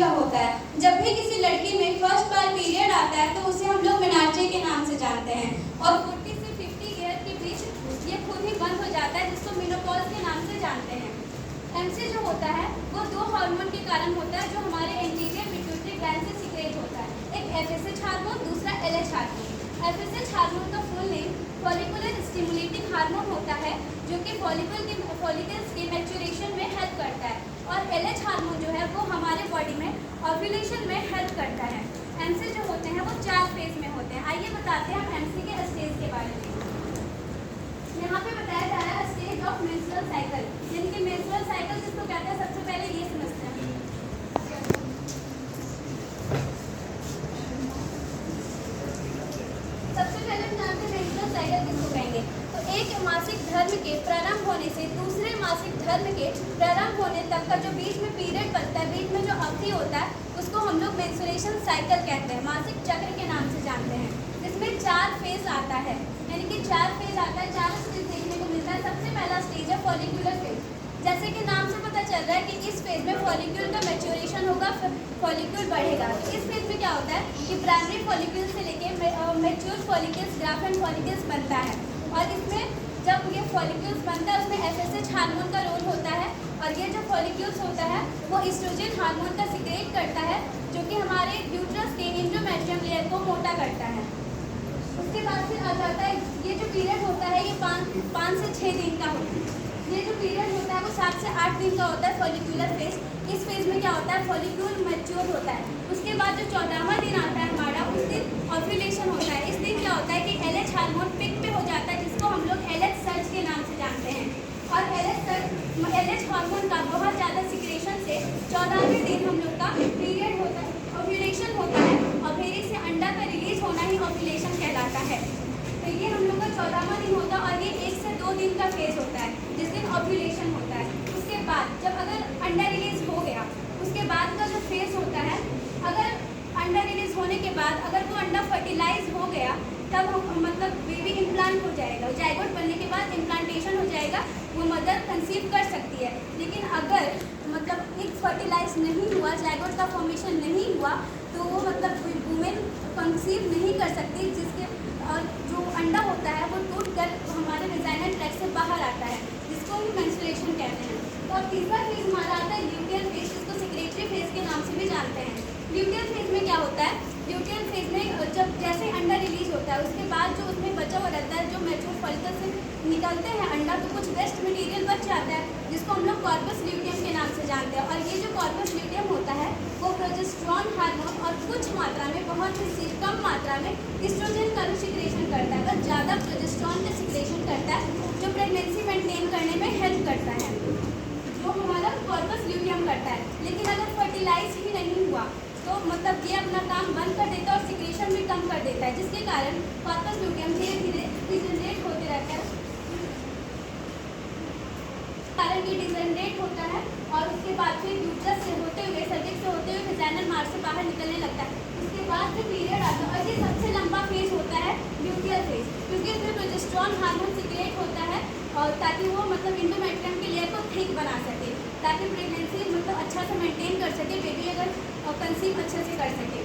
का होता है। जब भी किसी लड़की में फर्स्ट बार पीरियड आता है तो उसे हम लोग मेनार्चे के नाम से जानते हैं और 40 से 50 ईयर के बीच ये खुद ही बंद हो जाता है, जिसको मेनोपॉज के नाम से जानते हैं। एमसी जो होता है वो दो हार्मोन के कारण होता है जो हमारे एंटीरियर पिट्यूटरी ग्लैंड से सीक्रेट होता है, एक एफएसएच हार्मोन, दूसरा एलएच हार्मोन। एफएसएच हार्मोन का full name follicular stimulating hormone होता है जो कि फॉलिकल्स के मैच्योरेशन में हेल्प करता है, और एलएच हार्मोन जो है वो हमारे बॉडी में ओव्यूलेशन में हेल्प करता है। एमसी जो होते हैं वो 4 फेज में होते हैं। आइए बताते हैं हम एमसी के स्टेज के बारे में। यहाँ पे बताया जा रहा है स्टेज ऑफ मेंस्ट्रुअल साइकिल, यानी कि मेंस्ट्रुअल साइकिल जिसको कहते हैं, सबसे पहले ये समझते हैं। सबसे पहले हम जानते हैं मेंस्ट्रुअल साइकिल किसको कहेंगे। तो एक मासिक धर्म के प्रारंभ होने से दूसरे मासिक धर्म के प्रारंभ होने तक का जो बीच में पीरियड बनता है, बीच में जो अवधि होता है, उसको हम लोग मेंस्ट्रुएशन साइकिल कहते हैं, मासिक चक्र के नाम से जानते हैं। जिसमें 4 फेज आता है, यानी कि 4 फेज आता है, 4 स्टेज देखने को मिलता है। सबसे पहला स्टेज है फॉलिकुलर फेज। जैसे कि नाम से पता चल रहा है कि इस फेज में फॉलिक्यूल का मैच्योरेशन होगा, फॉलिक्यूल बढ़ेगा। तो इस फेज में क्या होता है कि प्राइमरी फॉलिक्यूल से लेके मैच्योर फॉलिकल्स, ग्राफेन फॉलिकल्स बनता है, और इसमें जब ये फॉलिक्यूल्स बनता है उसमें एफएसएच हार्मोन का रोल होता है, और ये जो फॉलिक्यूल्स होता है वो एस्ट्रोजन हार्मोन का सीक्रेट करता है जो कि हमारे यूट्रस के एंडोमेट्रियम लेयर को मोटा करता है। उसके बाद फिर आ जाता है ये जो पीरियड होता है ये 5 से 6 दिन का होता है। ये जो पीरियड होता है वो 7 से 8 दिन का होता है, फॉलिकुलर फेज। इस फेज में क्या होता है, फॉलिक्यूल मैच्योर होता है। उसके बाद जो 14वां दिन आता है हमारा, उस दिन ओव्यूलेशन होता है। इस दिन क्या होता है कि एलएच हार्मोन पिक पे हो जाता है, जिसको हम लोग एलएच सर्ज के नाम से जानते हैं, और एलएच हार्मोन का बहुत ज़्यादा सिक्रेशन से 14वें दिन हम लोग का पीरियड होता है, ओव्यूलेशन होता है, और फिर से अंडा का रिलीज होना ही ओव्यूलेशन कहलाता है। तो ये हम लोग का 14वां दिन होता है, और ये 1 से 2 दिन का फेज होता है जिस दिन ओव्यूलेशन होता है। उसके बाद जब अगर अंडा रिलीज हो गया, उसके बाद का जो फेज होता है, अगर अंडा रिलीज होने के बाद अगर वो अंडा फर्टिलाइज हो गया तब मतलब बेबी इम्प्लांट हो जाएगा, जाइगोट बनने के बाद इम्प्लांटेशन हो जाएगा, वो मदर कंसीव कर सकती है। लेकिन अगर मतलब एक फर्टिलाइज नहीं हुआ, जाइगोट का फॉर्मेशन नहीं हुआ, तो वो मतलब वुमेन कंसीव नहीं कर सकती, जिसके और जो अंडा होता है वो टूट कर हमारे वेजाइनल ट्रैक्ट से बाहर आता है, जिसको हम मेंस्ट्रुएशन कहते हैं। तो अब तीसरा फेज हमारा आता है ल्यूटियल फेज, जिसको सेक्रेटरी फेज के नाम से भी जानते हैं। ल्यूटियल फेज में क्या होता है, ल्यूटियल फेज में जब जैसे अंडा रिलीज होता है उसके बाद जो उसमें बचा हुआ रहता है, जो मैच्योर फॉलिकल से निकलते हैं अंडा, तो कुछ वेस्ट मटेरियल बच जाता है, जिसको हम लोग कॉर्पस ल्यूटियम के नाम से जानते हैं। और ये जो कॉर्पस ल्यूटियम होता है वो प्रोजेस्टेरोन हार्मोन और कुछ मात्रा में, बहुत ही कम मात्रा में एस्ट्रोजन का भी सिक्रेशन करता है, बस ज़्यादा प्रोजेस्टेरोन का सिक्रेशन करता है, जो प्रेगनेंसी मेंटेन करने में हेल्प करता है, जो हमारा कॉर्पस ल्यूटियम करता है। लेकिन अगर फर्टिलाइज ही नहीं हुआ तो मतलब ये अपना काम बंद कर देता है और सिक्रेशन भी कम कर देता है, जिसके कारण कॉर्पस ल्यूटियम धीरे धीरे डिजनरेट होते रहता है, कारण ये डिजनरेट होता है, और उसके बाद फिर यूट्रस से होते हुए, सर्विक्स से होते हुए वेजाइनल मार्ग से बाहर निकलने लगता है। उसके बाद फिर पीरियड आता है, और ये सबसे लंबा फेज होता है ल्यूटियल फेज, क्योंकि इसमें प्रोजेस्टेरोन हार्मोन सिक्रेट होता है, और ताकि वो मतलब एंडोमेट्रियम के लेयर को थिक बना सके, ताकि प्रेगनेंसी मतलब अच्छा से मेंटेन कर सके, बेबी अगर कंसीव अच्छे से कर सके।